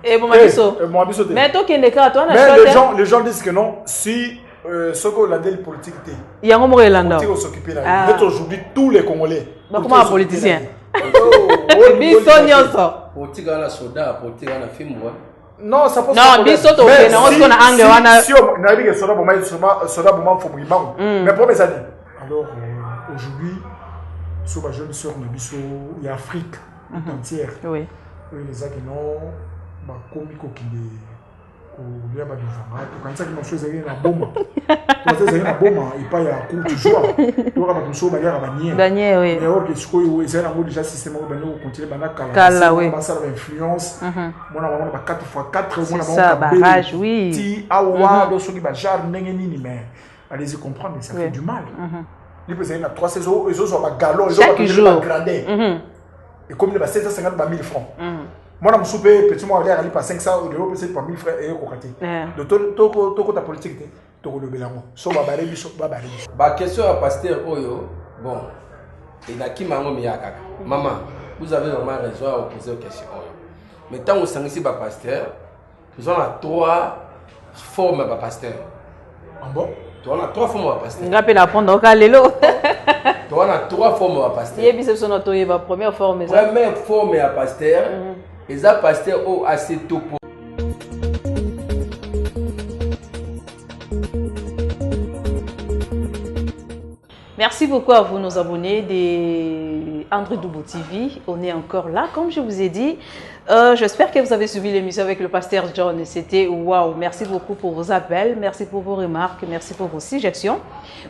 Et bon, mais toi qui es toi, les gens disent que non, si ce qu'on a dit politique, il y a un moment où il s'occuper là. Aujourd'hui, tous les Congolais. Comment un politicien? Politique à la soda, politique à la film, non, ça pose pas de problème. Si on a dit que soda pour mais pour mes années. Alors, aujourd'hui, sur ma jeune soeur, il y a Afrique entière. Oui. Les gens qui n'ont pas commis il y a pas de vent. Quand ça qui m'a choisi la bombe. Quand ça c'est la bombe, il pas y a coup de joie. Tu vas pas tout sauver à gagner. Gagner oui. Mais or que ce que c'est un mot déjà système où ben nous continuer bana kala oui. Ça l'influence. Moi on a 4x4 moi ça barrage oui. Ti awa do soki ba jar ndenge nini mais allez-y comprendre ça fait du mal. Il peut y a 3 saisons ils ont pas galon ils ont pas grandeur. Et comme il va 750 1000 francs. Moi, je me suis petit moi, aller par 500 euros, peut-être par 1000 francs et donc, ta politique, tu as le bélango. Bah, question à pasteur Oyo. Bon, il y a qui m'a mis à Kaka. Maman, vous avez vraiment raison à poser une question. Mais tant que vous êtes ici, pasteur, nous avons 3 formes de pasteur. Ah bon? Tu as 3 formes de pasteur. On appelle apprendre au calelo. Tu as 3 formes de pasteur. Il y a la première forme. Première forme de pasteur. Et ça, pasteur, au assez tôt pour. Merci beaucoup à vous, nos abonnés de André Doubo TV. On est encore là, comme je vous ai dit. J'espère que vous avez suivi l'émission avec le pasteur John. C'était waouh. Merci beaucoup pour vos appels, merci pour vos remarques, merci pour vos suggestions.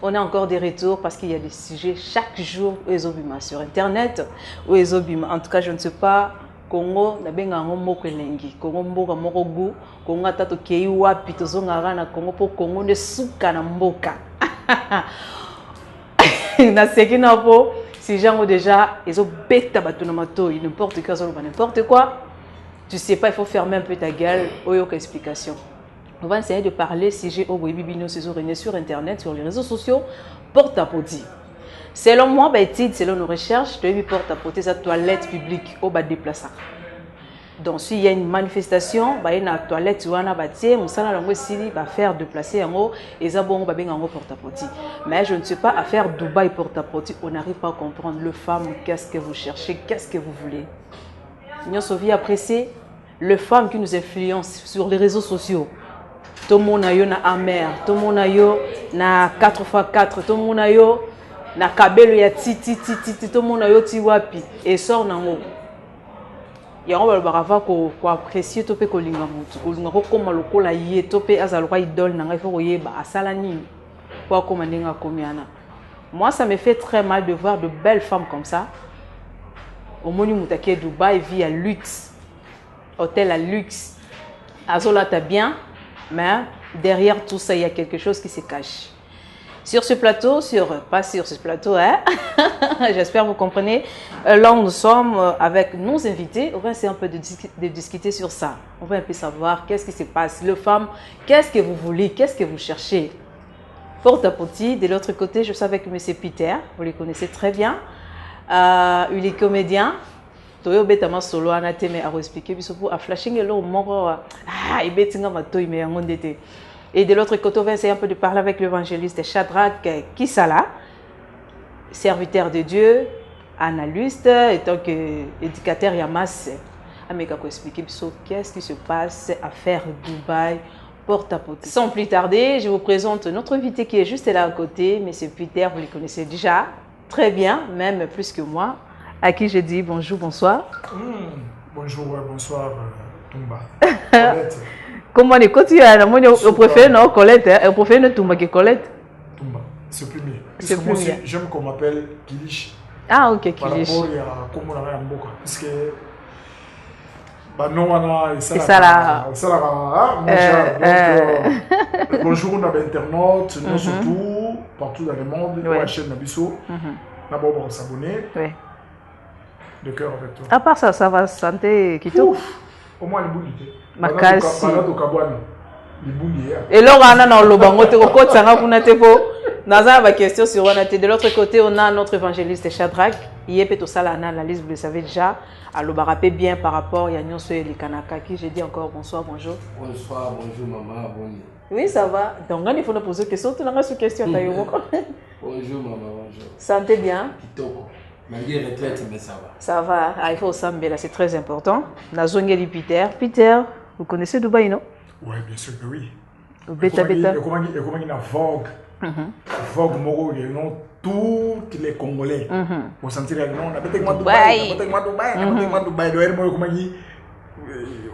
On a encore des retours parce qu'il y a des sujets chaque jour aux sur Internet. En tout cas, je ne sais pas. Congo na benga ngomoko elengi Congo mboka moko gu Congo tato kei wapi tozonga na Congo po Congo ne suka na mboka na sekina po si jango déjà ezo beta bato na matoi n'importe quoi n'importe quoi tu sais pas il faut fermer un peu ta gueule oyoka explication. On va essayer de parler sujet au bibino sur internet sur les réseaux sociaux porte à porte. Selon moi, selon nos recherches, tu porte à porter sa toilette publique au bas déplaçant. Donc, s'il y a une manifestation, il y a une toilette, tu vas faire déplacer en haut et ça bon porte à porter. Mais je ne sais pas à faire Dubaï porte à porter. On n'arrive pas à comprendre le femme. Qu'est-ce que vous cherchez? Qu'est-ce que vous voulez? Nous sommes appréciés les femmes qui nous influencent sur les réseaux sociaux. Tout le monde a eu na amer, tout le monde a eu na 4x4, tout le monde a eu na kabelo ya titi tout le monde a eu ti wapi et sort nango. Ya on va barava ko apprécier to pe ko linga mutu ko linga ko koma lokola ye to pe azalwa idole nanga ifo yeba asala nini kwa koma ndinga komiana. Moi ça me fait très mal de voir de belles femmes comme ça. Au moni mutaki Dubaï vit à luxe. Hôtel à luxe. Azola ta bien, mais derrière tout ça il y a quelque chose qui se cache. Sur ce plateau, pas sur ce plateau, hein? J'espère que vous comprenez. Là, nous sommes avec nos invités. On va essayer un peu de discuter sur ça. On va un peu savoir qu'est-ce qui se passe. Les femmes, qu'est-ce que vous voulez? Qu'est-ce que vous cherchez? Porte à petit, de l'autre côté, je suis avec M. Peter. Vous le connaissez très bien. Il est comédien. Toyo betama solo anateme a expliquer biso pour flashing et là moko il betinga matoy me ngondete. Et de l'autre côté, on va essayer un peu de parler avec l'évangéliste Shadrach Kisala, serviteur de Dieu, analyste, et tant qu'éducateur Yamas. Ameka ko expliquer qu'est-ce qui se passe à faire Dubaï porte à porte. Sans plus tarder, je vous présente notre invité qui est juste là à côté, M. Peter, vous le connaissez déjà très bien, même plus que moi, à qui je dis bonjour, bonsoir. Bonjour, bonsoir, Tumba. Comment on continue à on préfère non Colette, on préfère ne Tumba que Colette. Tumba, c'est plus mieux. C'est plus mieux. J'aime qu'on m'appelle Kilish. Ah ok, Kilish. Par rapport à comment on a un boka, parce que bah non on a ça là. Bonjour on a internautes, nous surtout partout dans le monde, la chaîne Nabiso. D'abord on s'abonner. De cœur avec toi. À part ça, ça va santé Kito. Au moins les boulités. Makasi. Les bouliers. Et là on a dans le bango te ko tsanga kuna te po Naza ma question sur Wanate. De l'autre côté, on a notre évangéliste Shadrach. Il est peut-être ça l'analyse, vous le savez déjà. Alors, barapé bien par rapport à Yannion et les Kanaka qui j'ai dit encore bonsoir, bonjour. Bonsoir, bonjour maman, bonjour. Oui, ça va. Donc, il faut nous poser une question. Tu n'as pas de question. Bonjour maman, bonjour. Santé bien? Pitoko. Malgré retraite, mais ça va. Ça va. Ah, il faut s'embêter là, c'est très important. Nazongeli Peter. Peter, vous connaissez Dubaï, non? Oui, bien sûr que oui. Beta, beta. Et comment il y a Vogue. Vogue Moro, non, tous les Congolais. Pour sentir que non, on a peut-être Dubaï.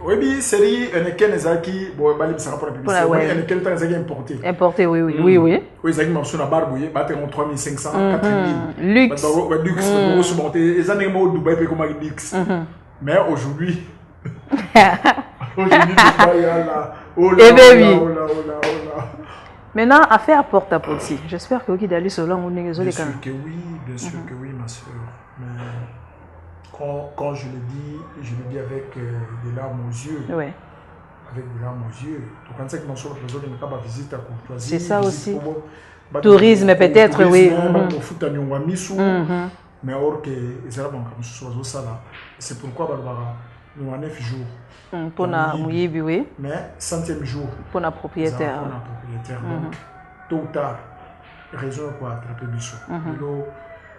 Oui, série, Ken Ezaki, bon, Bali, ça rapporte la publicité. Ken Ezaki importé. Importé, oui, oui, oui, oui. Oui, Ezaki m'a sur la barbe, oui, battre en 3500, 4000. Luxe. Luxe, pour se monter. Les années au Dubaï, puis comment il luxe. Mais aujourd'hui, Dubaï, là, oh là, oh là, oh là. Maintenant, affaire porte à porte. J'espère que vous allez sur l'angle où nous bien sûr que oui, bien sûr que oui, ma soeur. Mais quand je le dis avec des larmes aux yeux. Oui. Avec des larmes aux yeux. Donc, quand c'est que sur le réseau, il n'y a pas de visite à courtoisie. C'est ça aussi. Tourisme, peut-être, oui. Mais or que c'est pourquoi nous avons 9 jours. Pour la mouillée, oui. Mais 100e jour. Pour la propriétaire. Pour la propriétaire. Donc, tôt ou tard, raison de quoi attraper Bichot.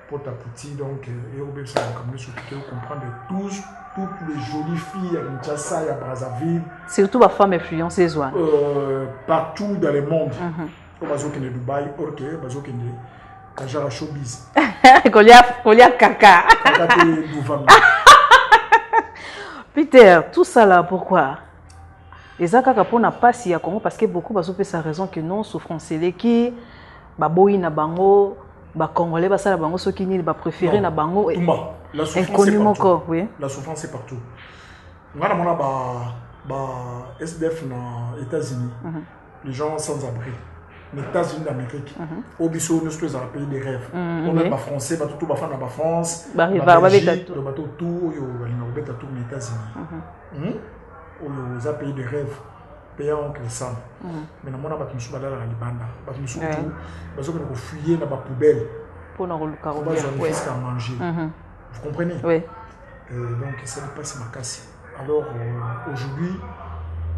Pour ta petite, donc, et au BFC, vous comprendre toutes les jolies filles à Kinshasa, à Brazzaville. Surtout les femmes influenceuses. Partout dans le monde. Au Bazouk de Dubaï, ok, Bazouk de Kajara Showbiz. Kolia Kaka. Peter, tout ça là, pourquoi? Et ça, pour n'a pas si à Congo, parce que beaucoup de sa raison que non, souffrance, c'est qui, baboui na bango, Congolais, ça la bango, ceux qui n'y préféré na bango. La souffrance est partout. Oui. La souffrance est partout. On a SDF dans les États-Unis, les gens sans abri. Les États-Unis d'Amérique, au Bissau, nous sommes dans le pays des rêves. On est français, tout le monde France, Belgique, le bateau tout, les États-Unis. Aux pays de rêve, payant que ça. Mais nous avons des dans la Libanda. Nous avons fouillé dans la poubelle pour nous faire manger. Vous comprenez? Oui. Donc ça dépasse ma casse. Alors aujourd'hui,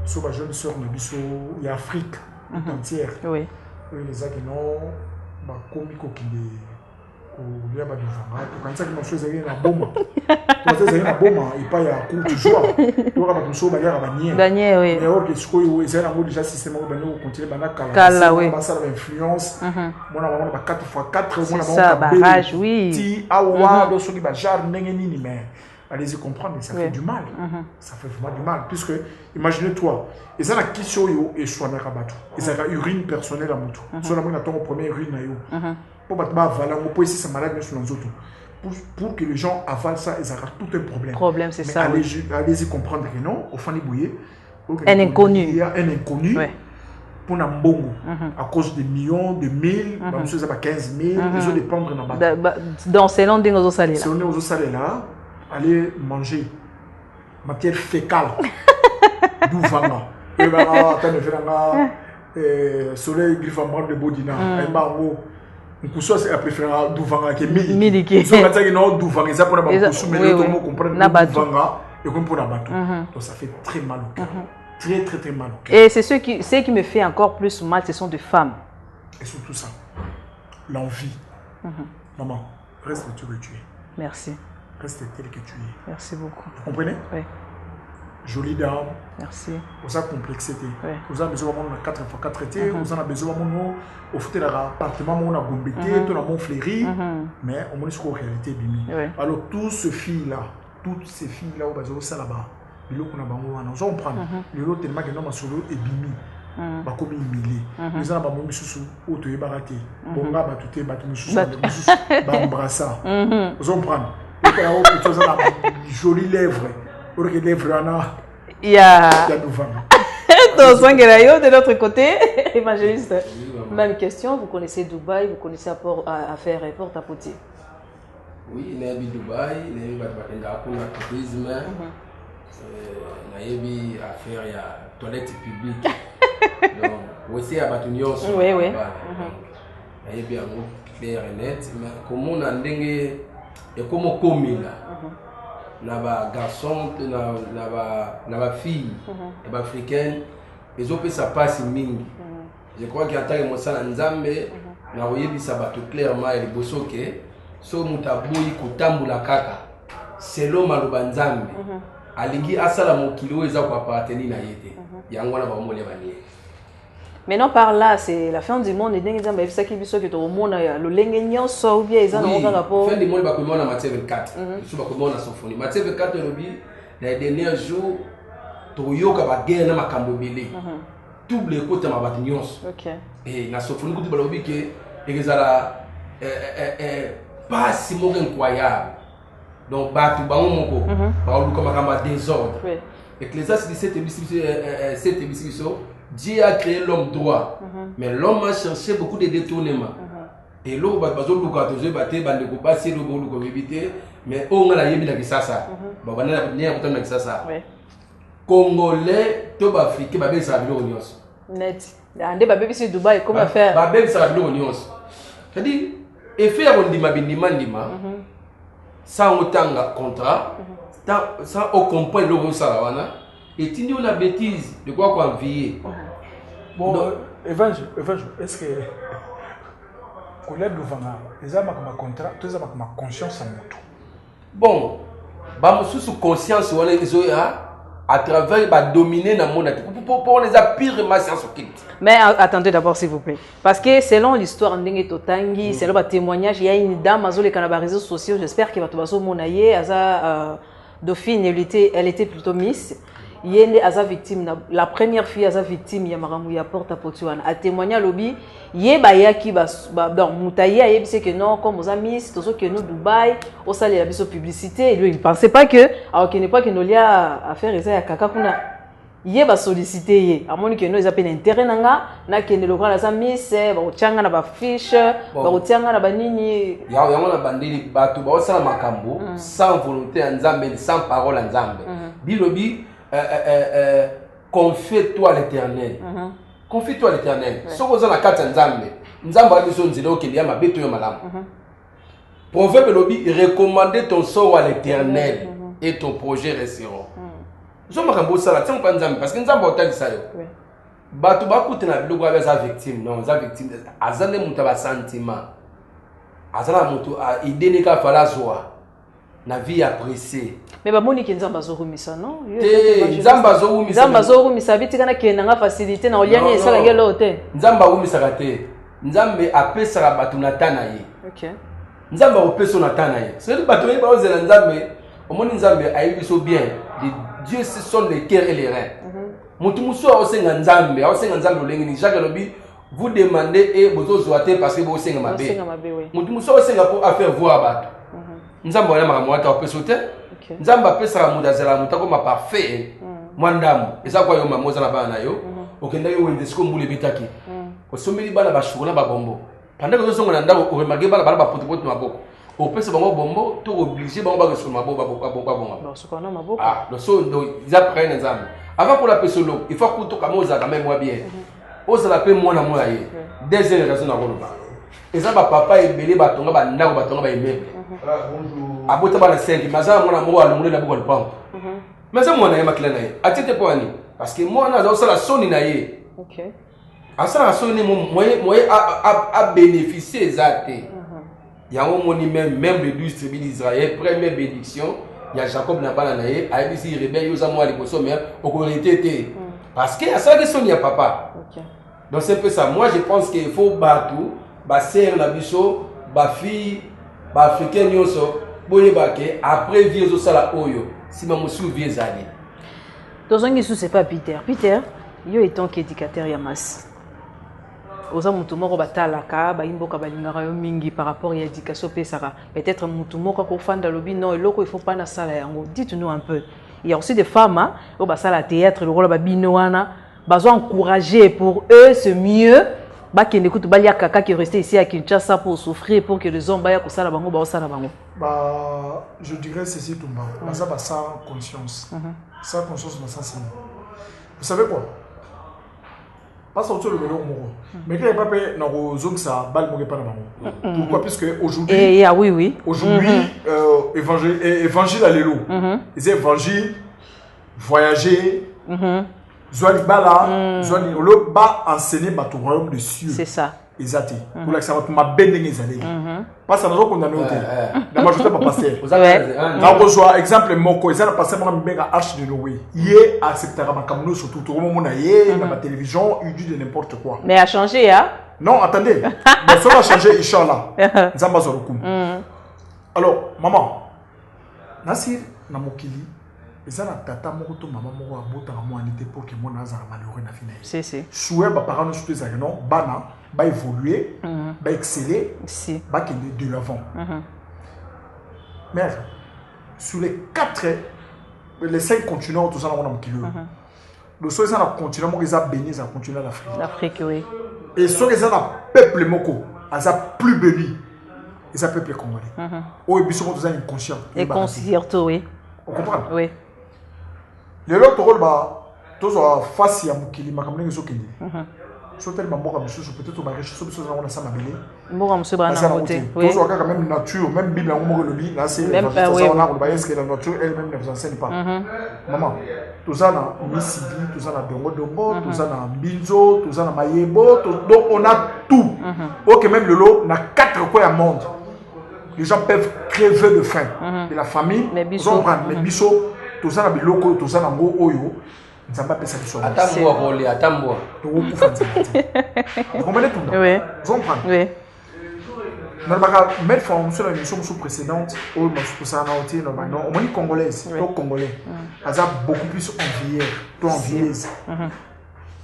sur la jeune sœur de Bissau, il y a Afrique entière. Oui. Les gens qui n'ont pas commis il y a pas de vent. Quand ça qui m'a choisi la bombe. Quand ça c'est la bombe, il pas y a coup de joie. Tu vas pas tout sauver à gagner. Gagner oui. Mais or que ce que c'est un mot déjà système où nous continuer bana kala oui. Ça l'influence. Moi on a 4x4 on a barrage oui. Ti awa do soki ba jar ndenge nini mais allez-y comprendre ça fait du mal. Ça fait vraiment du mal puisque imaginez-toi et ça la question yo et soigner rabatu. Et ça la urine personnelle à mutu. Sur la moi attend au premier urine na yo. Pour avaler, on peut essayer ça malade sur les autres. Pour que les gens avalent ça, ils auront tout un problème. Problème, c'est ça. Allez-y comprendre que non, au fond des bouillés, un inconnu. Il y a un inconnu pour un bongo. À cause des millions, de mille, monsieur ça va 15 000, ils ont des prendre dans la bas. Donc c'est l'un de nos salaires. C'est l'un de nos salaires là. Allez manger matière fécale. D'où vanga. Et ben là, attends, soleil griffe en bras de bodina. Un barreau. Nkuso c'est la préférence d'ouvanga qui est miliki. So quand ça non d'ouvanga ça pour la bakusu mais l'autre mot comprendre d'ouvanga et comme pour la bateau. Donc ça fait très mal au cœur. Très mal au cœur. Et c'est ce qui me fait encore plus mal, ce sont des femmes. Et surtout ça, l'envie. Maman, reste tel que tu es. Merci. Reste tel que tu es. Merci beaucoup. Vous comprenez? Oui. Jolie dame. Merci. Vous avez complexité. Vous avez besoin de 4x4 été. Vous avez besoin de faire l'appartement, on a gombété, on a mon fléri. Mais on est sur la réalité bimi. Alors, toutes ces filles-là, au bas ça là-bas, les lots qu'on a bango, on prend. Les lots tellement que nous sur l'eau et bimi. Bah comme humilié. Les gens ont mis au tout est baraté. Bon là, bah tout est battu, bah embrassa. Vous comprenez? Vous avez jolies lèvres. Pour que les lèvres il y a de l'autre côté, évangéliste. Même question, vous connaissez Dubaï, vous connaissez affaire porte à porte. Oui, il y a Dubaï, il y a tourisme, il y a affaire il y a toilette publique. Donc, aussi à Batunion. Oui. nayebi yango clair et net mais komona ndenge ekoma komela na ba garçon na ba fille ba africaine ezopesa pasi mingi. Je crois qu'il y a tant de mosala nzambe na oyebisa bato clairement et liboso ke so mutaboyi kotambula kaka selo maloba nzambe alingi asala mokili oyo eza ko appartenir na yete yango na bamole banie. Maintenant par là c'est la fin du monde et ndenge nzambe ebisa ki biso ke to mona ya lolenge nyonso ou bien eza na ngaka rapport fin du monde ba komona Matthieu 24 biso ba komona symphonie Matthieu 24 lobi les derniers jours to yoka ba guerre na makambo belé double côté ma bato nyonso. Et na symphonie kuti balobi ke ezala pas si moko incroyable. Donc bato bango moko ba oluka makamba désordre. Ecclésiaste 17 biso Dieu a créé l'homme droit, mais l'homme a cherché beaucoup de détournements. Et l'homme va pas se battre, bande ko passer le bolo ko éviter, mais on a la yebi na kisasa. Ba bana na ya kutana kisasa. Congolais, to ba africain ba be sa bilo nyonso. Net. Ande ba be bisi Dubaï comment faire? Ba be sa bilo nyonso. C'est-à-dire effet ya ndima ndima sans autant contrat, sans au comprendre le salawana. Et tu dis la bêtise de quoi qu'on vit. Bon, Évangile, est-ce que collègue Louvanga, ils ont ma contrat, ils ont ma conscience en moto. Bon, bah sous conscience on les à travers bah dominer dans le monde pour les a pire ma science au kit. Mais attendez d'abord s'il vous plaît, parce que selon l'histoire ndenge totangi, selon le témoignage, il y a une dame azole kana ba réseaux sociaux, j'espère qu'il va te baso monaye aza Dauphine, elle était plutôt Miss. Yende aza victime la première fille aza victime ya maramu ya porte à potuana a témoigné lobby yeba yaki donc mutaye ayebise que non comme aux amis tozo que nous Dubaï au sale la biso publicité et lui il pensait pas que alors qu'il n'est pas que nous lia à faire ça ya kaka kuna yeba solliciter ye amoni que nous ils appellent intérêt nanga na kende lokala la miss ba ochanga na ba fiche ba ochanga na ba nini ya na bandeli batu ba osala makambo sans volonté nzambe sans parole nzambe bilobi confie-toi l'Éternel. Confie-toi l'Éternel. Si vous avez la carte nzambe, nzambe a besoin de dire qu'il y a ma bête malam. Proverbe lobi recommander ton sort à l'Éternel et ton projet resteront. Je me rambo ça là, tiens pas nzambe parce que nzambe autant que ça yo. Batu ba kutena biloko avec sa victime, non, sa victime azane muta ba sentiment. Azana mutu a idée ne ka fala joie. Na vie appréciée. Mais ba moni ke nzamba zo rumisa non? Nzamba zo rumisa. Nzamba zo rumisa biti kana ke nanga facilité na oliane esala ngelo te. Nzamba rumisa kate. Nzambe apesa batu na tana ye. OK. Nzamba opesa na tana ye. C'est batu ba ozela nzambe, omoni nzambe ayibiso bien. Dieu ce sont les cœurs et les reins. Mutu muso osenga nzambe olengi ni Jacques lobi vous demandez et bozo zoate parce que bo osenga mabe. Mutu muso osenga pour faire voir batu. Nzamba wala makamwata opesa te. Nzamba pesa mudazela mutako ma parfait mwandamu eza kwa yo mamoza na bana yo okenda yo wende siko mbule bitaki osomeli bana bashukuna babombo pendant que zonga na ndako oremage bana ba potopoto maboko opesa bango bombo to obligé bango ba resoma maboko ba sukana maboko no so ndo iza prene nzamba avant pour la pesolo il faut que to kamoza quand même moi bien osala pe mwana moya ye deuxième raison na koloba eza ba papa ebele batonga ba ndako batonga ba immeuble abota bana 5 maza mwana mo alungule na boko lupango maza mwana ye makila na ye atete po ani parce que mwana za osala soni na ye OK asala soni moye a bénéficier ezate yango moni même le 12 tribus d'Israël première bénédiction ya Jacob na bana na ye a bisi rebelle yo za mo aliposo mais okoretete parce que asala que soni ya papa OK donc c'est un peu ça moi je pense qu'il faut battu ba sœur na biso ba fille ba africain nyonso boyebake après vie zo sala oyo si ma musu vie zali tozongi sous c'est pas Peter yo étant qu'éducateur ya masse oza mutu moko batalaka baimboka balingaka yo mingi par rapport à l'éducation pesaka peut-être mutu moko ko fanda lobi non eloko il faut pas na sala yango dites-nous un peu il y a aussi des femmes au basala théâtre le rôle ba bino wana bazo encourager pour eux c'est mieux bah qui n'écoute bah il y a kaka qui est resté ici à Kinshasa pour souffrir pour que les hommes bah y a que ça la bango bah ça la bango. Bah je dirais ceci tout bas. Ça bah sans conscience. Sans conscience dans ça c'est. Vous savez quoi? Parce que le vélo, mais quand il n'y a pas de zone, ça balle mon pas pourquoi? Puisque aujourd'hui, oui. Aujourd'hui, évangile à l'élo. Les évangiles, voyager, Zoali Bala, Zoali Olo, ba enseigner au royaume des cieux. C'est ça. Exact. Pour que ça va ma belle les années. Pas ça, nous avons condamné au thème. La majorité pas passé. Là, on reçoit exemple Moko, ils ont passé mon méga arche de Noé. Hier, acceptera ma camelote sur tout le monde, dans ma télévision, il dit de n'importe quoi. Mais a changé, hein? Non, attendez. Mais ça va changer, Inch'Allah. Zambazorokum. Alors, maman, Nassir, Namokili, et ça, la tata, moto, maman, moko, abota, moi, en était pour que mon azar malheureux n'a fini. C'est. Souhait, bah, parents, nous, surtout, non, bana, bah, évoluer, bah, exceller, bah, qu'il est de l'avant. Mais, sur les 5 continents, tout ça, on a un kilo. Le soir, ça, on a continué, ils ont béni, ça a continué l'Afrique. L'Afrique, oui. Et ce que ça, le peuple moko, ils ont plus béni. Ils ont peuple congolais. Oh, et puis, ils ont inconscient. Et conscient, oui. On comprend? Oui. Le lot rôle bah tous face à mukili makamne ngeso kende. So tellement mboka misusu peut-être au mariage so biso na sama belé. Mboka musu bana côté. Oui. Tous quand même nature, même Bible en moko lobi, là c'est même ça on a ba est-ce que la nature elle-même ne vous enseigne pas. Maman, tout ça na misidi, tout ça na dongo dongo, tout ça na binzo, tout ça na mayebo, donc on a tout. OK, même le lot na 4 coins du monde. Les gens peuvent crever de faim. De la famille, ils ont mais biso tout ça na biloko, tout ça na ngo oyo. Nous avons pas ça de soi. Attends-moi, Rolé, attends-moi. Vous comprenez tout? Oui. Vous comprenez? Oui. Nous avons mettre en sur l'émission précédente, où nous avons été normalement, on est congolaise, donc congolais. Ils ont beaucoup plus enviés,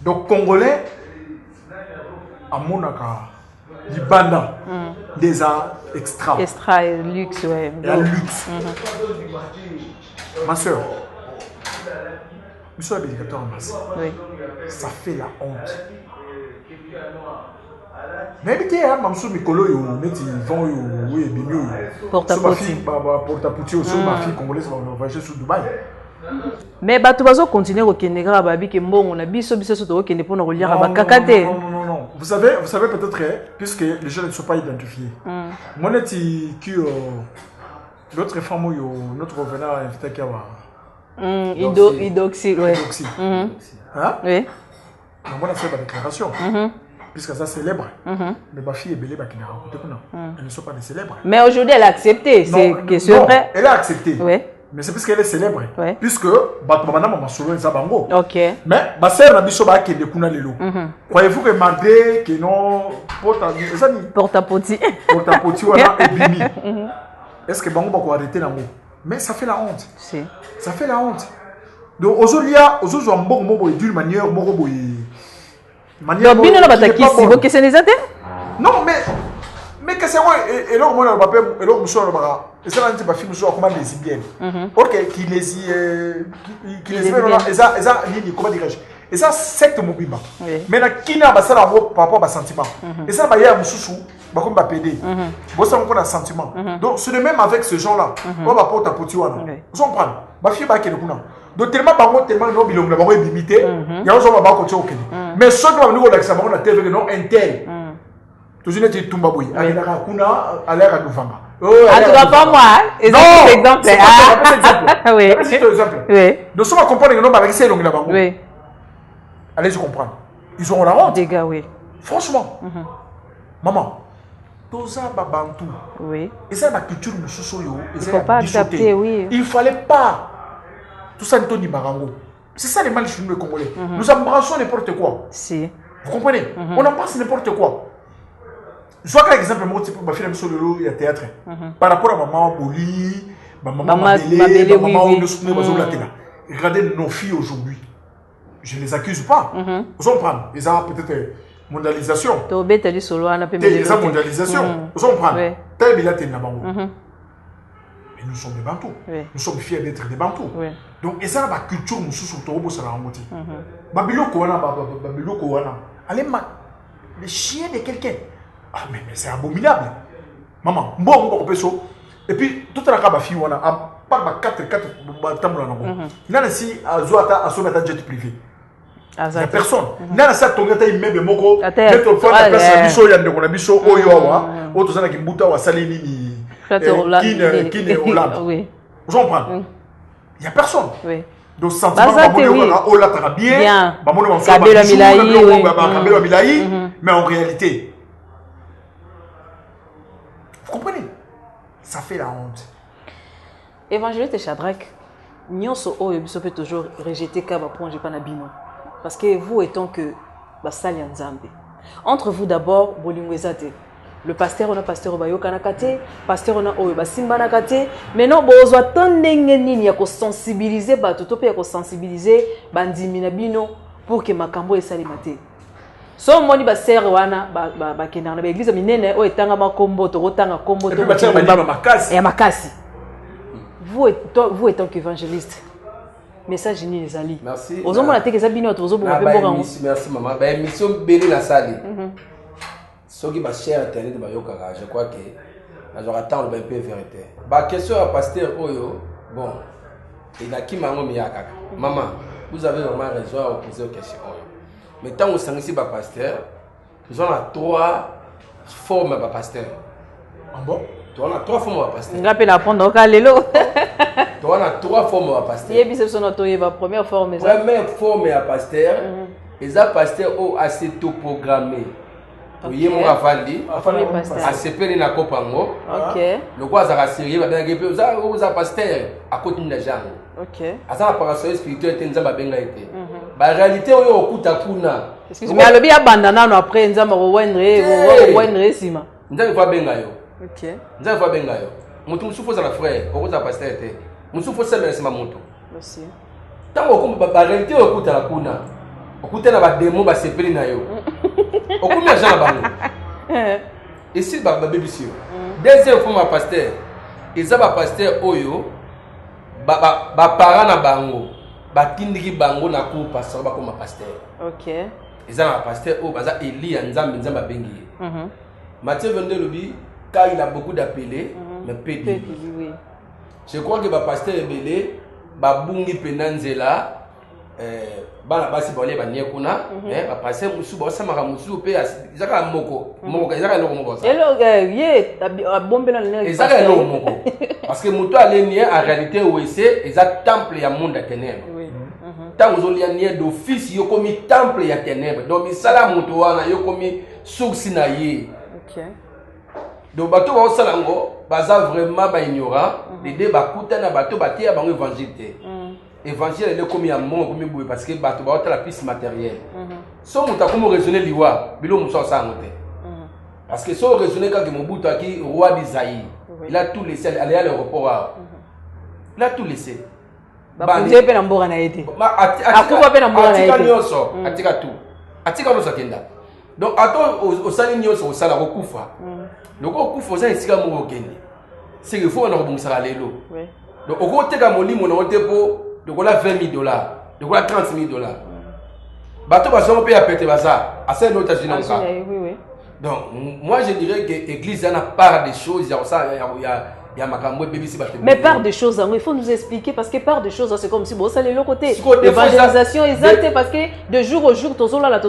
donc congolais, à Monaka, Libanda, des arts extra. Extra et luxe, oui. La luxe. Ma soeur. Monsieur l'habilitateur en masse. Oui. Ça fait la honte. Mais écoutez, Mamsou Mikolo, ils vont porte-à-pote. Porte-à-pote, aussi ma fille congolaise va voyager sur Dubaï. Mais tu vas continuer au Kenya, Babi, que bon, on a biso sur au Kenya pour nous relire à Kakate. Non. Vous savez peut-être, puisque les gens ne sont pas identifiés. Moi, je dis que l'autre femme, notre revenant a invité qui a. Idoxy, oui. Hein? Oui. On a fait la déclaration. Puisque ça célèbre. Mais ma fille est belle, elles ne sont pas des célèbres. Mais aujourd'hui, elle a accepté. C'est vrai. Elle a accepté. Oui. Mais c'est parce qu'elle est célèbre. Oui. Puisque, madame m'a sauvé ça bango. Ok. Mais, ma sœur n'a pas qui est de Kuna Lelo. Croyez-vous que Mandé, que non, porte-à-pote. Porte-à-pote, voilà, et bimi. Est-ce que bango va arrêter l'amour? Mais ça fait la honte. Si. Ça fait la honte. Donc, aujourd'hui, on a d'une manière, donc, bino na bataki si vous que c'est des athées? Non, mais que c'est moi, et là, on a le papier, et là, on a le bras. Et ça, on a film sur comment les lesbiennes. Ok, qui les comment dirais-je? Et ça, secte mobile. Mais qui n'a pas ça par rapport à sentiment. Et ça, il y a un sous comme va péder. Bon, ça, on a un sentiment. Donc, c'est le même avec ce genre-là. On va porter à Potiwana. Vous comprenez? Ma fille, bah, qui est le coup. Donc, tellement, non, il y a limité. Il y a un jour, on va continuer au Kenya. Mais ceux qui vont nous relaxer, on a tel, non, un tel. Toujours, il y a tout Tumbaboui. Il y a un l'air à nous vendre. Ah, tu vois pas moi, hein? Non, exemple. Oui. C'est un exemple. Oui. Donc, si on comprend que non, c'est long là-bas. Oui. Allez, je comprends. Ils auront la honte. Des gars, oui. Franchement. Maman, tout ça, Bantou. Oui. Et ça, ma culture, il ne faut pas accepter, oui. Il ne fallait pas. Tout ça, Tony Barango. C'est ça les mal chez nous, les Congolais. Nous embrassons n'importe quoi. Si. Vous comprenez? On embrasse n'importe quoi. Je vois qu'un exemple, moi, ma fille, il y a théâtre. Par rapport à maman Boli, maman Mabélé, maman Onosouné, regardez nos filles aujourd'hui. Je ne les accuse pas. Vous comprenez? Ils ont peut-être mondialisation. Ils ont mondialisation. Vous comprenez? Mais nous sommes des Bantous. Nous sommes fiers d'être des Bantous. Donc, et ça, la culture, nous sommes sur le Salamoti. Babiloko, allez, le chien de quelqu'un. Ah, mais c'est abominable. Maman, bon, et puis, tout à la fille, on a pas 4 tambours. Il y a ici, à Zoata, à son jet privé. Il n'y a personne. N'a ça ton gars immeuble moko. Mettre au fond la place à biso yande ko na biso oyowa. Auto zana ki buta wa salini ni. Qui ne Hollande. Oui. Vous comprenez? Il n'y a personne. Oui. Donc sentiment Hollande t'as bien. Mais en réalité, vous comprenez? Ça fait la honte. Évangéliste Shadrach, nyonso oyo biso peut toujours rejeter ka ba point pas na bino. Parce que vous étant que basali nzambe. Entre vous d'abord bolingwezate. Le pasteur on a pasteur bayoka na kate, pasteur on a oyo basimba na kate. Maintenant bozwa tandenge nini ya ko sensibiliser bato to pe ya ko sensibiliser bandimi na bino pour que makambo esali mate. So moni ba ser wana ba kenda na église minene o etanga makombo to rotanga kombo to makasi. Et makasi. Vous étant qu'évangéliste. Message ni les alliés. Merci. Aux hommes, on a été que bino tous merci maman. Bah mission béni la salle. Ce qui va cher internet de Bayoka, je crois que je attends le peu vérité. Bah question à pasteur Oyo. Bon, il a qui m'a kaka. Maman, vous avez vraiment raison à poser aux questions. Mais tant que vous ici bah pasteur, nous avons 3 formes de pasteur. Ah bon? On a 3 formes de pasteur. On appelle apprendre au calelo. On a 3 formes de pasteur. Il y a bien son la première forme. Première forme de pasteur, les pasteurs ont assez tout programmé. Oui, mon avandi, ACP na kopango. OK. Le quoi ça rassurer va bien que vous a pasteur à côté de gens. OK. Asa la parasol spirituel tenza benga été. Ba réalité oyo okuta kuna. Excuse-moi, le bi abandana no après nzamba ko wenre sima. Nzamba va benga yo. OK. Nzamba va benga yo. Mutu musufu za la frère, okuta pasteur té. Musufu sema sema mutu. Merci. Tango ko ba réalité okuta la kuna. Okuta na ba démon ba sepeli na yo. Okuta gens bango. Ici ba BBC. Deuxième fois ma pasteur. Ils ba pasteur oyo ba parents na bango. Ba tindiki bango na ko pasteur ba comme pasteur. OK. Ils ont un pasteur oyo baza Eli ya nzamba bengi. Matthieu 22 lobi car il a beaucoup d'appelés mais peu d'élus. Oui. Je crois que ba pasteur ebele ba bungi penanzela bana basi ba leba niekuna ba pasteur musu ba samaka musu pe izaka moko izaka loko moko ça. Elo ye bombela le izaka loko moko parce que muto alenie en réalité OEC ezaka temple ya monde ténèbres. Oui. Tant vous avez un d'office yo komi temple ya ténèbres. Donc misala muto wana yo komi source na ye. OK. Donc bato ba osalango baza vraiment ba ignorant de de ba kutana bato batia bango évangile. Évangile est comme un mot comme boue parce que bato ba la piste matérielle. So muta comme raisonner liwa bilo muso sa ngote. Parce que so raisonner quand Mobutu aki roi d'Isaïe. Il a tout laissé aller à l'aéroport. Il a tout laissé. Ba kunje pe na mboka na été. Akuba pe na mboka na été. Atika nyonso, atika tout. Atika no sakenda. Donc attends au sali nyonso au sala kokufa. Donc okufa za esika mo okende. C'est qu'il faut on rebonsa lelo. Oui. Donc au côté ka molimo na otepo de $20,000, de $30,000. Bateau baso pe ya pété baza, à ça notre États-Unis encore. Oui. Donc moi je dirais que l'église en a part des choses, il y a makambo BBC bateau. Mais part des choses, il faut nous expliquer parce que part des choses c'est comme si bon ça les l'autre côté. L'évangélisation exacte parce que de jour au jour tozola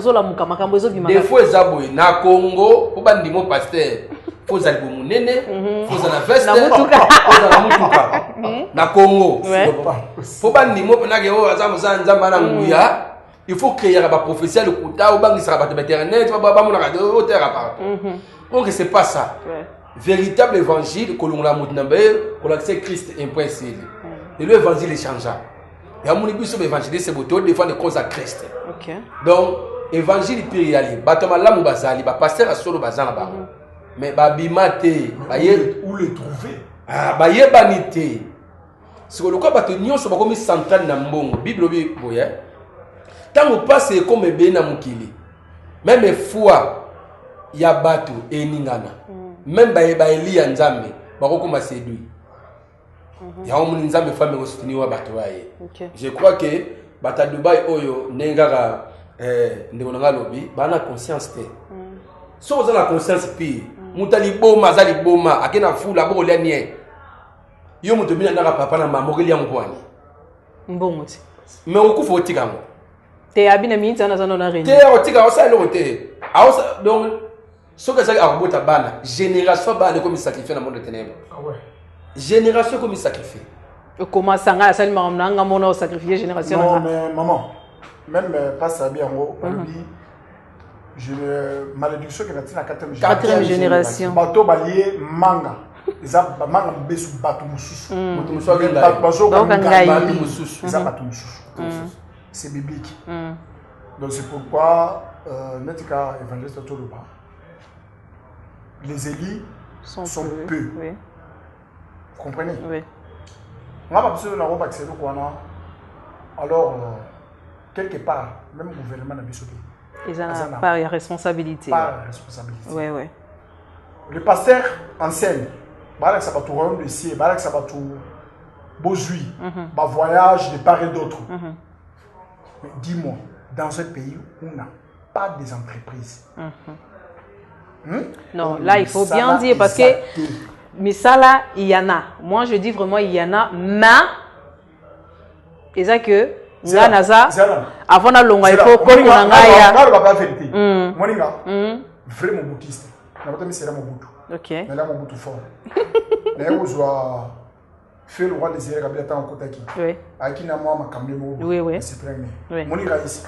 makambo ezo bimaka. Des fois ça boy na Congo pour bandimo pasteur. Faut aller pour munene, faut aller veste, faut aller mutuka. Na Congo. Faut bandimo na ke o azamuza nzamba na nguya. Il faut créer un prophétie le kuta ou bangi sera bateau internet, ba mon radio au terre part. Donc c'est pas ça. Véritable évangile que l'on la mutnambe, que l'accès Christ impossible. Et l'évangile est changeant. Il y a mon église sur l'évangile c'est beau de défendre cause à Christ. OK. Donc évangile périali, batama la mu bazali, ba pasteur a solo bazana ba. Mais babimate baye où le trouver baye banité ce que le quoi bato nyonso ba komi central na mbongo bible bi boye tant on passe comme be na mukili même foi ya bato eningana même baye ba Elia nzambe ba kokoma séduit ya omuni nzambe femme ko soutenir wa bato waye. Je crois que bata Dubai oyo nengaka ndeko nga lobi bana conscience te so vous avez la conscience pire mutali boma zali boma akena fula bo lia nie yo mutomina ndaka papa na mama okelia mkwani mbongo ti mais okufa otikango T'es habillé minute na zona na réunion. T'es otika osa le côté. Donc ce que ça a robota bana, génération bana comme sacrifier dans le monde de ténèbres. Ah ouais. Génération comme sacrifier. Comment ça nga sali nga mona sacrifier génération. Non mais maman, même pas ça bien je malédiction qui est la quatrième génération. Bateau balié manga. Eza manga besu bato mususu. Bato mususu agenda. C'est biblique. Donc c'est pourquoi Netika évangéliste Toluba, les élis sont peu. Oui. Vous comprenez? Oui. Alors, quelque part, même le gouvernement n'a pas ils ont pas de responsabilité. Pas de responsabilité. Oui, oui. Le pasteur enseigne. Balak ça va tout royaume de ciel, balak ça va tout beau juif, voyage de part et d'autre. Mais dis-moi, dans un pays où on n'a pas des entreprises. Non, là il faut bien dire parce que mais ça là, il y en a. Moi je dis vraiment il y en a, mais et ça que avant la longue il faut qu'on a la vérité. Moninga, vraiment boutiste. Na batami c'est Mobutu. OK. Mais là Mobutu fort. Mais on doit faire le roi des Iraks bien en Kotaki. Oui. Aki na moi makambe mo. Oui oui. C'est très bien. Moninga ici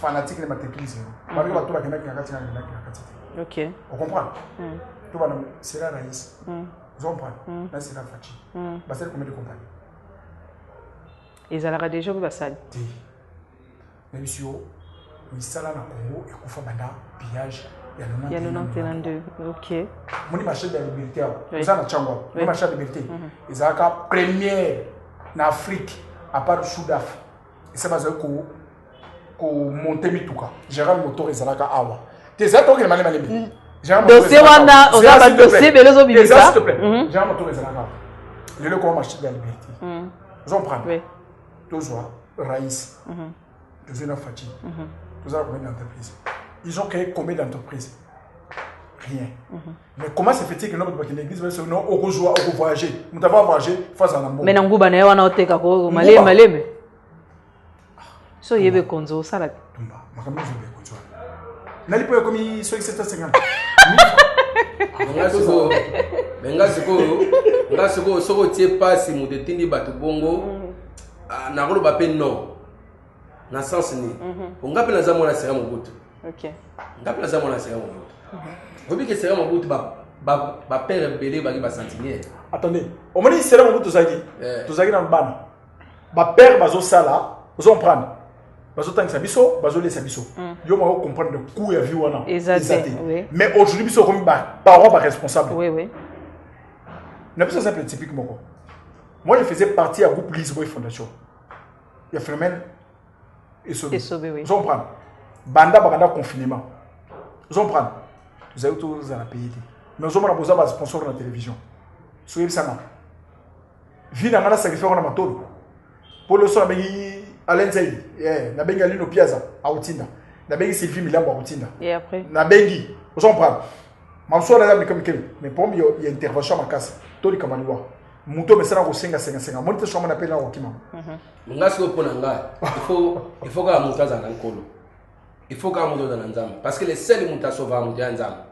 fanatique de matéclise. Parce que ba to la kenaki nakati na nakati. OK. On comprend. Tout va c'est la raïs. Vous comprenez? Là c'est la fachi. Bah c'est combien de compagnie? Ils allaient déjà au Bassal. Mais monsieur, il s'est là dans le Congo et il faut banda pillage. Il y a 92. OK. Mon marché de la liberté. Vous avez un chango. Le marché de la liberté. Ils ont la première en Afrique à part le Sud-Afrique. Et c'est basé au Montemituka. Gérald Motor et Zalaka Awa. Tu sais toi que le malais dossier wanda on a dossier belozo bibisa. S'il te plaît. Gérald Motor et Zalaka. Le le marché de la liberté. Vous en prenez. Oui. Tous Raïs. Tous une Fati. Tous combien d'entreprises? Ils ont créé combien d'entreprises? Rien. Mais comment se fait-il que notre l'église va se non au voyager? Nous avons voyagé face à l'ambo. Mais n'anguba na wana oteka ko malé malé. So yebe konzo sala. Tumba. Makambo yebe konzo. Nali po komi so 750. Nga siko soko tie passe mu de tindi batu bongo. Na rolo ba pe non. Na sens ni. On appelle za mona sera Mobutu. OK. On appelle za mona sera Mobutu. Obi que sera Mobutu ba père belé ba sentinelle. Attendez, on m'a dit sera Mobutu zaki. To zaki na bana. Ba père bazo sala, bazo prendre. Bazo tangisa biso, bazo laisser biso. Yo ma comprendre le coût ya vie wana. Exact. Mais aujourd'hui biso comme parents ba responsable. Oui oui. N'a pas ça simple typiquement quoi. Moi je faisais partie à groupe Lisboy Fondation. Il y a Fermen et Sobé. Oui. Vous comprenez? Banda confinement. Vous comprenez? Vous avez tous à la payer. Mais vous avez besoin de sponsor dans la télévision. Soyez ça. Vie dans la sacrifice on a matolo. Pour le son avec Alain Zaï, na bengi Alino Piazza à Outinda. Na bengi Sylvie Milambo à Outinda. Et après? Na bengi. Vous comprenez? Mamso la comme mais pour moi il y a intervention à ma casse. Toli kamaniwa. Muto mesana ko senga. Monite so mona pela ko kima. Ngasi ko pona nga. Il faut que muto za nkolo. Il faut que muto za nzamba parce que les seuls muto sauva muto ya nzamba.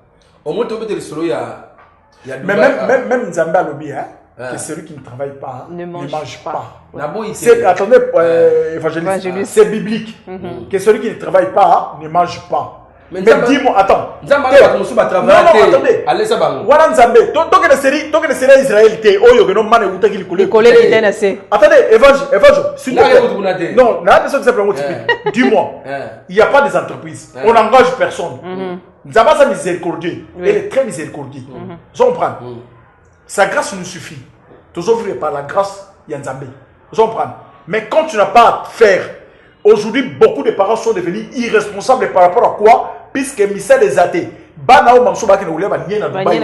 Au moins to peut solo ya même nzamba lobi que celui qui ne travaille pas ne mange pas. C'est attendez évangéliste, c'est biblique. Que celui qui ne travaille pas ne mange pas. Mais dis-moi, attends. Non, attendez. Allez, ça va. Voilà Nzambé. Tant que les séries Israël, Oyo, que non, man, ou qui les collègues qui étaient assez. Attendez, évangile. Non, n'a pas simplement typique. Dis-moi, il n'y a pas des entreprises. On n'engage personne. Nzamba, c'est miséricordieux. Elle est très miséricordieux. Je comprends. Sa grâce nous suffit. Toujours vrai par la grâce, il y a Nzambé. Je comprends. Mais quand tu n'as pas à faire, aujourd'hui, beaucoup de parents sont devenus irresponsables par rapport à quoi? Puisque Missa les athées. Banao Mamsouba qui ne voulait pas nier dans Dubaï. On est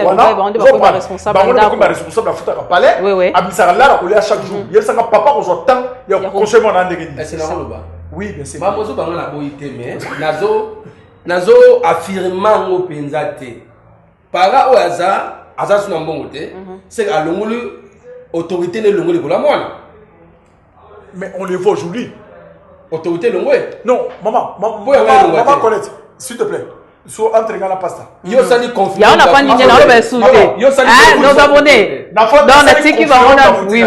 responsable. On est responsable à foutre à palais. Oui. Abissara là, on est à chaque jour. Il y a un papa qu'on entend, il y a un conseil mon an de gagner. C'est normal ou pas? Oui, bien sûr. Mamozo bango na boité mais nazo affirmant au penzate. Para au hasard sur un bon côté, c'est à l'ongolu autorité ne l'ongolu pour la moine. Mais on le voit aujourd'hui. Autorité longwe. Non, maman Colette, s'il te plaît. So entre la pasta. Yo sali confiance. Ya on a pas ni na on va insulter. Ah, nos abonnés. Dans la tiki va on a oui.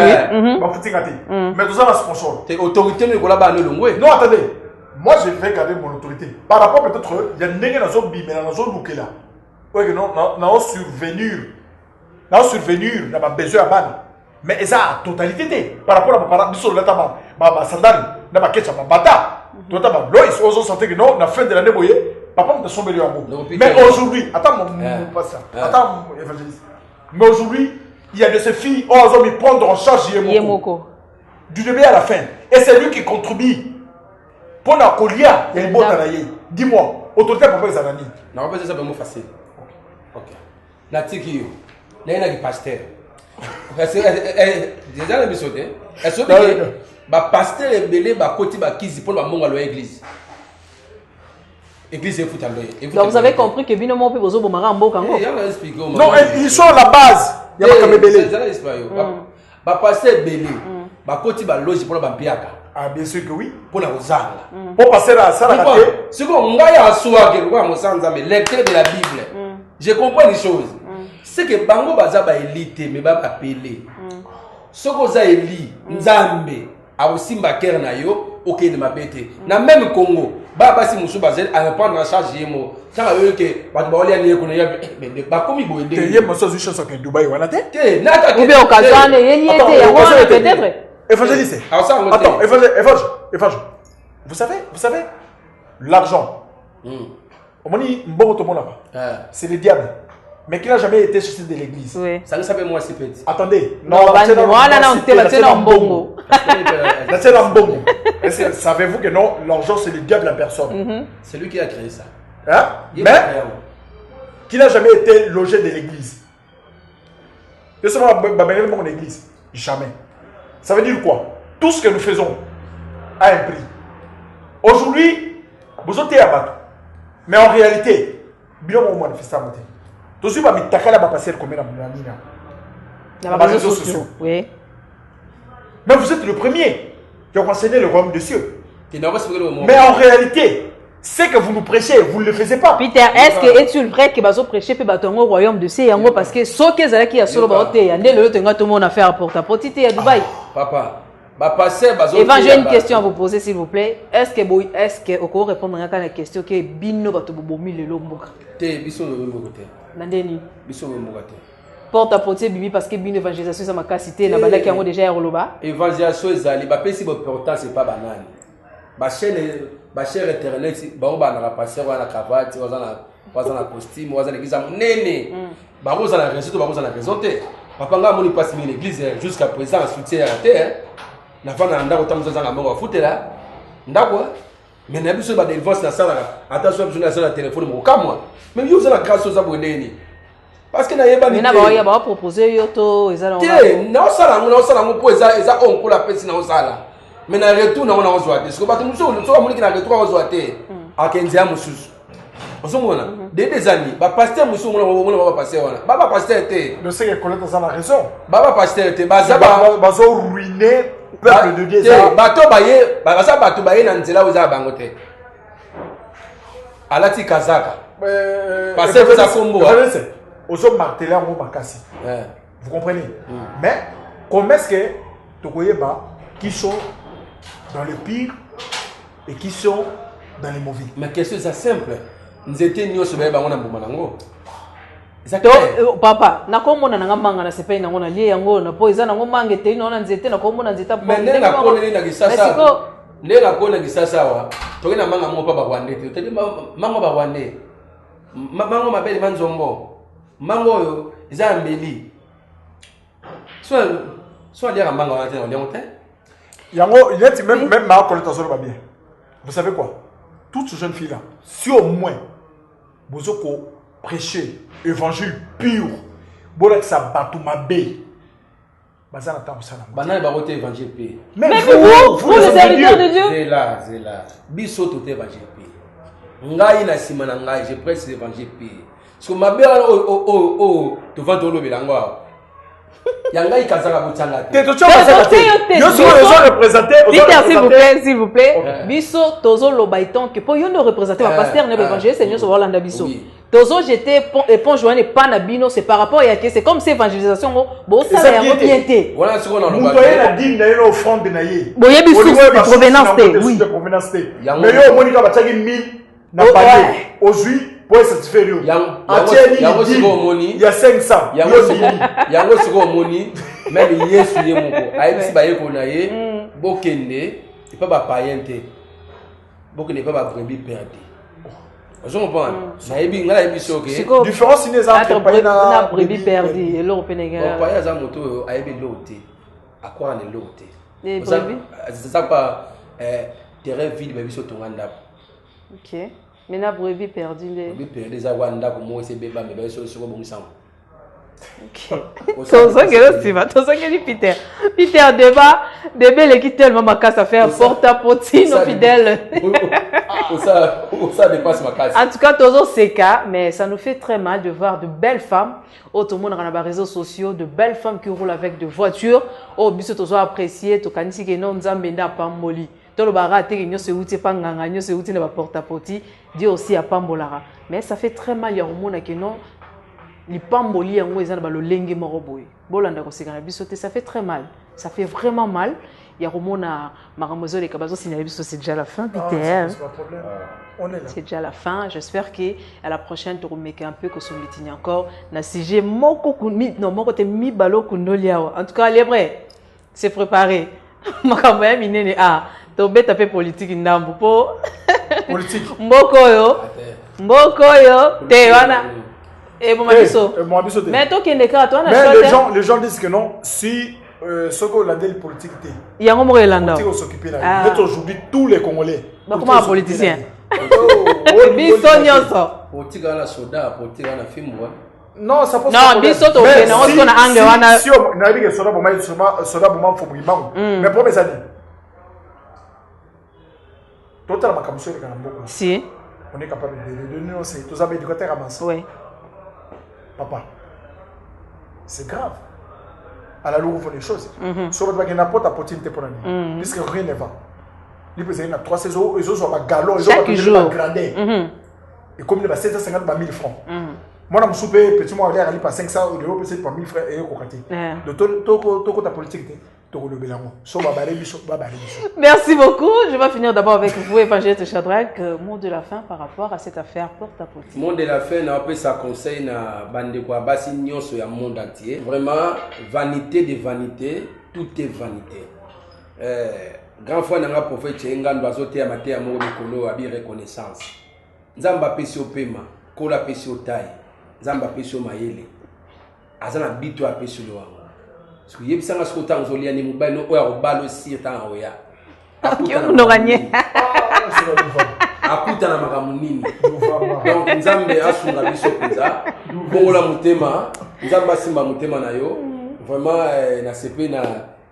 Ma foutingati. Mais nous avons un sponsor. T'es autorité ne kola ba no longwe. Non, attendez. Moi, je vais garder mon autorité. Par rapport peut-être, il y a des gens dans zone mais dans zone bouquet là. Oui, non, non, survenir. Non, survenir, n'a pas besoin à ban. Mais ça a totalité. Par rapport à ma parole, sur le tabac, ma sandale, n'a pas quelque chose, ma bata. Tout à l'heure, ils ont senti que non, la fin de l'année, vous voyez, papa me semble bien beau. Mais aujourd'hui, attends, mon pasteur, attends, évangéliste. Mais aujourd'hui, il y a de ces filles, oh, ils ont mis prendre en charge Yemoko. Du début à la fin. Et c'est lui qui contribue. Pour la colia, il y a une bonne analyse. Dis-moi, autorité pour les analyses. Non, c'est ça vraiment facile. Ok. La tiki, il y a un pasteur. Déjà, les bisotes, est-ce que le pasteur est belé, bah, côté, bah, qui pour la mongue à l'église. Église est fout à l'œil. Donc, vous avez compris que Binomo peut vous obomara en boca. Non, ils sont à la base. Il y a pas comme belé. Bah, pasteur est belé. Bah, côté, bah, loge pour la biaka. Ah, bien sûr que oui. Pour la Rosana. Pour passer à ça, la raté. C'est comme on a soa que moi, mon sang, mais lecteur de la Bible. Je comprends les choses. C'est que Bango Baza ba élite, mais ba appelé. Ce qu'on a éli, Nzambe, a aussi ma kère na yo, ok, ne m'a bêté. Na même Congo, Baba si Moussou Bazel, à prendre en charge Yemo. Ça a eu que, bah, on a dit qu'on mais pas comme il boit. Il y a une chose sur Dubaï, voilà, t'es. Ou bien au Kazan, il y a peut-être. Évangéliste. Attends, évangéliste. Vous savez, l'argent. On dit c'est le diable. Mais qui n'a jamais été chassé de l'église. Oui. Ça ne savait moi si petit. Attendez. Savez-vous que non, l'argent c'est le diable en personne. C'est lui qui a créé ça. Hein? Mais qui n'a jamais été logé de l'église. Que ce soit mon église. Jamais. Ça veut dire quoi? Tout ce que nous faisons a un prix. Aujourd'hui, vous êtes à battre. Mais en réalité, bien au manifestant. Tout ce qui va me takala va passer comme dans les réseaux sociaux. Oui. Mais vous êtes le premier qui a enseigné le royaume des cieux. Mais en réalité, ce que vous nous prêchez, vous ne le faisiez pas. Peter, est-ce que est-il vrai que vous prêchez au royaume de cieux parce que ce que vous qui a sur le bord, il y a tout le monde à faire pour ta petite à Dubaï. Papa. Eva, j'ai une question à vous poser, s'il vous plaît. Est-ce que vous pouvez répondre à la question que Bino va te boumi le lomboka? Nandeni. Porte à porter Bibi parce que Bino évangélisation ça m'a cassité na bala qui a déjà roloba. Évangélisation ezali ba pesi important c'est pas banal. Ba chaîne internet ba on ba na passer wa na cravate wa na costume wa na église nene. Ba roza na réseau ba roza na présenter. Papa nga moni passe mi l'église jusqu'à présent en soutien à terre. Na fana ndako tamuzo zanga mongo afutela. Ndako mais na biso ba délivrance na sala attention biso na sala téléphone mo kamwa. Mais yo za na grâce aux abonnés. Parce que na yeba ni. Mais na ba ya ba proposer yo to ezala on. Na osala ngo po eza on ko la pesi na osala. Mais na retour na on ozwa te. Parce que ba tumuso so moni ki na retour ozwa te. Akenzi amususu. Osomona des années ba pasteur muso mona ba pasteur wana. Baba pasteur te. Le sait que connaître ça la raison. Baba pasteur te bazo ruiner peuple de Dieu ça. Bato baye na nzela oza bango te. Alati kazaka. Pasteur ça kombo. Ozo marteler en bakasi. Vous comprenez? Mais comment est-ce que tokoyeba qui sont dans le pire et qui sont dans les mauvais? Mais question c'est simple. Nous étions nyonso ba bango na mbuma nango. Papa, na komona na manga na sepai na ngona lie yango na po eza na ngomanga te na nzete na komona nzeta po. Mais na kone na kisasa. Nena kone kisasa wa. Toke na manga mo pa ba kwande te. Tedi manga ba kwande. Mango mabeli manzombo. Mango yo eza mbeli. Soit dire manga wa te na liongo te. Yango, il est même ma collecte sur le bien. Vous savez quoi? Toutes ces jeunes filles là, si au moins vous avez prêché évangile pur, vous avez ça batou ma bé. Bazana ta osala. Banal ba roté évangile pur. Mais vous les serviteurs de Dieu. C'est là. Biso tout évangile pur. Ngai na sima na ngai, je prêche l'évangile pur. Parce que ma bé devant to lo belango. Yanga ikazaka botanga te. Te to chama ça te. Yo so représenter. Peter s'il vous plaît. Biso tozo lobaiton que pour yo ne représenter pas pasteur ne évangéliste Seigneur so Holanda biso. Tozo j'étais éponge joine pas na bino c'est par rapport à que c'est comme c'est évangélisation bon ça ya bien té. Voilà ce qu'on a lobaki. Mutoye na dîme na yo offrande na ye. Boye biso de provenance té. Oui. De provenance té. Mais yo monika bataki 1000 na panier. Aujourd'hui pour satisfaire yo. Yango siko moni. Il y a 500. Yango siko moni. Même Yesu ye moko. Aïbisi ba yeko na ye. Bokende. C'est pas ba païen té. Bokende pas ba brebis perdu. Je comprends. Naïbi ngala yebisi ok. Différence n'est entre païen na brebis perdu et l'autre pénégal. Païen za moto aïbi l'autre. À quoi on est l'autre. Les brebis. C'est ça pas terrain vide ba biso tonganda. OK. Mais na brebis perdu les. Brebis perdu za wanda ko mo se beba mais ba so ko bongisam. OK. Tozo que tu vas, tozo que Peter. Peter débat les qui tellement ma casse à faire porte-à-potine fidèle. Ça dépasse ma casse. En tout cas, tozo c'est cas, mais ça nous fait très mal de voir de belles femmes tout le monde dans les réseaux sociaux, de belles femmes qui roulent avec de voitures. Oh, biso tozo apprécié, to kanisi que non nzambenda pa moli. Tolo barate que se outi pa nganga, se outi na ba porte-à-potine, dit aussi à pambolara. Mais ça fait très mal ya homona que non. Les pamboli yango ezana ba lolenge moko boye bolanda ko sekana biso te ça fait très mal ça fait vraiment mal ya romona maramozo les kabazo signaler biso c'est déjà la fin Peter c'est pas problème on est là c'est déjà la fin j'espère que à la prochaine tu remets un peu que son meeting encore na sujet moko kunmi non moko te mi balo kunolia en tout cas les vrais c'est préparé makambo ya minene to beta pe politique ndambu po politique mboko yo te wana. Et bon, mais toi qui es les gens disent que non, si ce qu'on a dit politique, il y a un moment où il faut s'occuper là. Aujourd'hui, tous les Congolais. Comment un politicien? Politique à la soda, politique à la film. Non, ça pose pas de problème. Si on a dit que soda, mais pour mes amis, totalement comme ça, si on est capable de dénoncer, tous les éducateurs avancent. Oui. Papa, c'est grave. À la loupe, il faut des choses. Sur le baguette, n'importe quoi, t'es pour l'année. Puisque rien ne va. Il peut y avoir 3 saisons, ils ont un galon, ils ont un grandeur. Et comme il y a 750 000 francs. Moi, je me suis payé, petit mois, il y a 500 euros, peut-être par 1000 francs et euros. Donc, ta politique, merci beaucoup. Je vais finir d'abord avec vous, Évangéliste Shadrach. Mot de la fin par rapport à cette affaire porte-à-potine. Mot de la fin, on appelle ça conseil na bande quoi basi nyonso ya monde entier. Vraiment vanité de vanité, tout est vanité. Grand fois nanga prophète Chenga ndoazote ya mate ya moko mikolo abi reconnaissance. Nzamba pesi opema, kola pesi otai. Nzamba pesi mayele. Azana bito apesi lo wango. Parce que yebisanga skota nzolia ni mobile no oya obalo si ta oya. Akuta na makambo nini. Donc nzambe asunga biso penza. Bongola mutema, nzamba simba mutema na yo. Vraiment na sepe na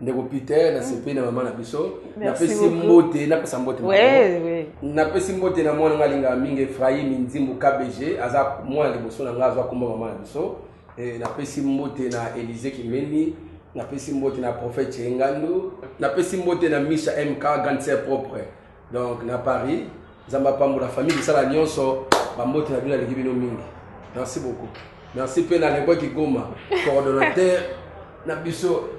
ndeko Peter, na sepe na mama na biso. Na pesi mbote, na pesa mbote. Oui. Na pesi mbote na mwana ngalinga mingi Ephraim Nzimbu KBG, aza mwana liboso na ngazo akomba mama na biso. Na pesi mbote na Élysée Kimeni. Na pesi mbote na prophète Chengando, na pesi mbote na Misha MK Ganser propre. Donc na Paris, zamba pambo la famille ça la nyonso, ba mbote na bila l'équipe no mingi. Merci beaucoup. Merci pe na lebo ki goma, coordonnateur na biso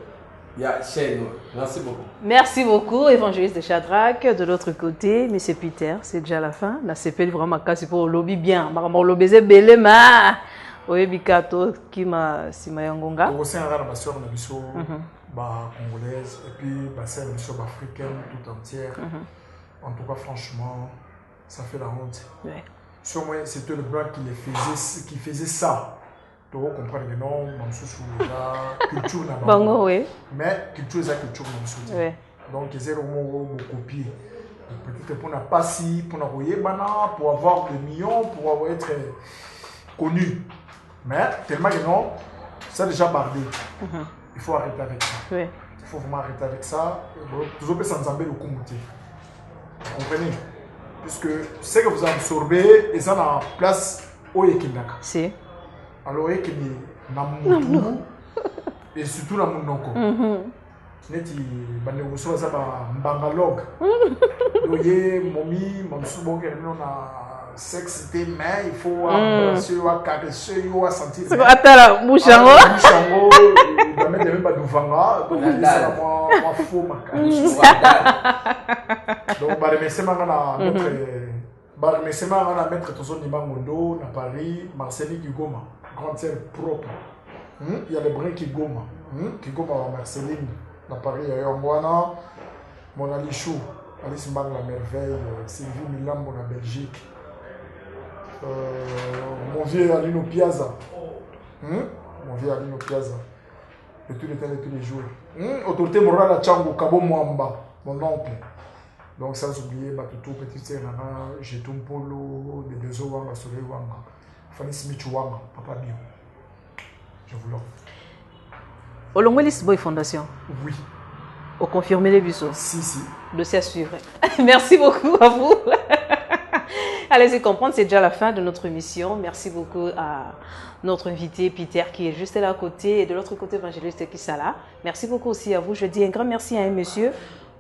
ya chaîne. Merci beaucoup. Merci beaucoup Évangéliste de Shadrach. De l'autre côté, monsieur Peter, c'est déjà la fin. Na CP vraiment casse pour lobby bien. Maman lobby belema. Oui, Bikato, qui m'a simayangonga. Aussi un rare masseur na biso ba congolaise et puis ba sœur biso africaine tout entière. En tout cas franchement, ça fait la honte. Ouais. Sur moi, c'était le blanc qui faisait ça. Tu comprendre que non, mamsousu la culture na bango oui. Mais culture c'est culture mamsousu. Ouais. Donc ils ont beaucoup copié. Peut-être pour na passi, pour na royer bana, pour avoir des millions, pour être connu. Mais tellement que non, c'est déjà bardé. Il faut arrêter avec ça. Oui. Il faut vraiment arrêter avec ça. Toujours sans zambé le kumouté. Vous comprenez? Puisque ce que vous absorbez, et ça en place au Ekindaka. Si. Alors Ekindi Namutu, Et surtout dans mon noko. Neti bandekoso baza mbangalogue. Oye momi mamsubo ke na sexe te mais il faut embrasser ou caresser ou sentir. C'est atala bouchango. Bouchango, ba mettre même pas du vanga, donc ça moi faux ma. Donc ba remercier mangana notre ba remercier mangana maître Tozo Nibangondo na Paris, Marceli Kigoma, grande sœur propre. Il y a les brins Kigoma, Kigoma Marceline. Na Paris, il y a Yongwana, mon Alichou, Alice Mbang la merveille, Sylvie Milambo en Belgique, mon vieux Alino Piazza, mon vieux Alino Piazza, de tous les temps et tous les jours. Autorité morale à Tchango, Kabo Mwamba, mon oncle. Donc sans oublier Batutu, Petit Serrana, Jetum Polo, de Dezo Wanga, Soleil Wanga, Fanny Smith Wanga, Papa Bio. Je vous l'offre. Olongwelis Boy Fondation. Oui. Au confirmé les bureaux. Si. Dossier à suivre. Merci beaucoup à vous. Allez-y comprendre, c'est déjà la fin de notre émission. Merci beaucoup à notre invité Peter qui est juste là à côté et de l'autre côté Évangéliste Kisala. Merci beaucoup aussi à vous. Je dis un grand merci à un monsieur.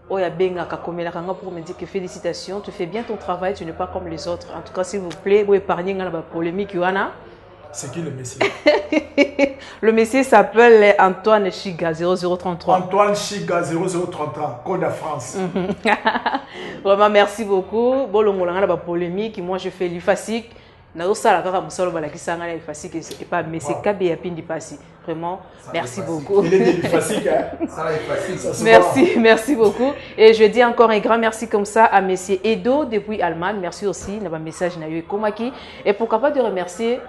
Oya Benga Kakomela Kanga pour me dire que félicitations. Tu fais bien ton travail, tu n'es pas comme les autres. En tout cas, s'il vous plaît, vous épargnez la polémique Yohana. C'est qui le messie? Le messie s'appelle Antoine Chiga 0033. Antoine Chiga 0033, Code de France. Vraiment, merci beaucoup. Bon, la polémique, moi je fais l'IFASIC. Vraiment, merci beaucoup. Merci beaucoup. Et je dis encore un grand merci comme ça à monsieur Edo depuis Allemagne. Merci aussi. Il y a un message Komaki. Et pourquoi pas de remercier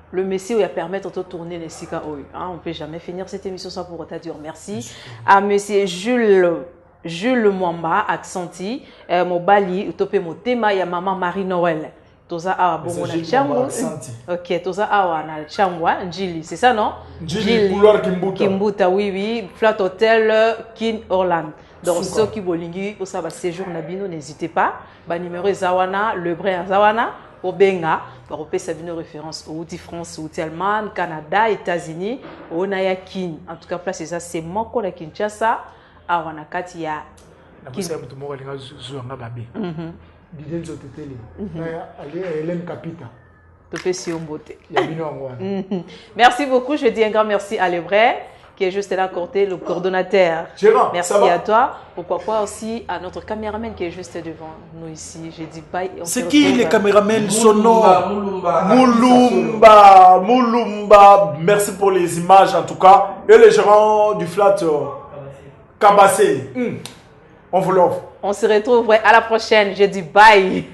le Messie qui a permis de tourner les Sika Oy. On ne peut jamais finir cette émission sans pour autant dire merci à monsieur Jules Mwamba, Accenti, Mobali, Utopé Motema, et à maman Marie-Noël. Toza Awa Bongo na Chambo. Ok, Toza Awa na Chambo, Njili, c'est ça non? Njili, Couloir Kimbuta. Kimbuta, oui. Flat Hotel, Kin Orland. Donc, ceux qui veulent pour ça, séjour Nabino, n'hésitez pas. Numéro Zawana, Le Brin Zawana. Au Benga, par opé ça une référence au Outi France, Outi Allemagne, Canada, États-Unis, au Nayakin. En tout cas, place ça, c'est mon collègue Kinshasa, à Wanakatia. Merci beaucoup, je dis un grand merci à Lebray qui est juste là à côté, le coordonnateur. Gérard, merci à toi. Pourquoi pas aussi à notre caméraman qui est juste devant nous ici. J'ai dit bye. C'est qui les caméramans sonores? Moulumba. Merci pour les images en tout cas. Et les gérants du flat Kabassé. On vous l'offre. On se retrouve à la prochaine. J'ai dit bye.